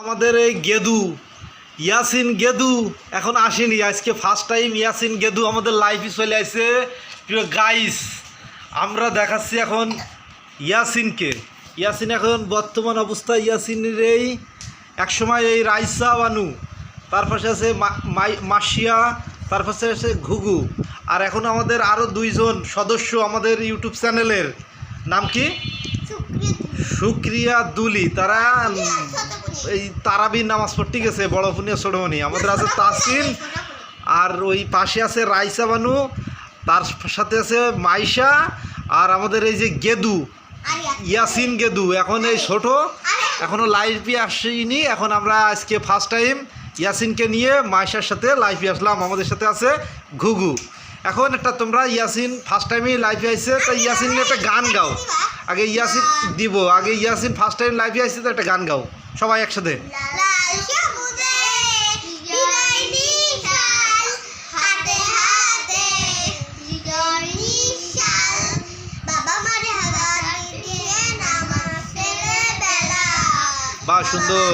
আমাদের এই গেদু ইয়াসিন গেদু এখন আসেনি, আজকে ফার্স্ট টাইম ইয়াসিন গেদু আমাদের লাইফে চলে আসে। প্রিয় গাইস, আমরা দেখাচ্ছি এখন ইয়াসিনকে। ইয়াসিন এখন বর্তমান অবস্থায় ইয়াসিনের এই একসময় এই রাইসা বানু, তার পাশে আছে মাসিয়া, তার পাশে আছে ঘুঘু, আর এখন আমাদের আরও দুইজন সদস্য আমাদের ইউটিউব চ্যানেলের নাম কি সুক্রিয়া দুলি, তারা এই তারাবির নামাজ পড়তে গেছে বড় ফুনিয়া ছোটমণি। আমাদের আছে তাসিন, আর ওই পাশে আছে রাইসা বানু, তার সাথে আছে মাইশা, আর আমাদের এই যে গেদু ইয়াসিন গেদু এখন এই ছোট, এখনও লাইভে আসেনি। এখন আমরা আজকে ফার্স্ট টাইম ইয়াসিনকে নিয়ে মাইশার সাথে লাইভে আসলাম। আমাদের সাথে আছে ঘুঘু। এখন একটা তোমরা ইয়াসিন ফার্স্ট টাইমে লাইভে আসছে, তো ইয়াসিন নিয়ে একটা গান গাও। আগে ইয়াসিন দিব, আগে ইয়াসিন ফার্স্ট টাইম লাইভে আসছে, তো একটা গান গাও সবাই একসাথে। বাহ, সুন্দর।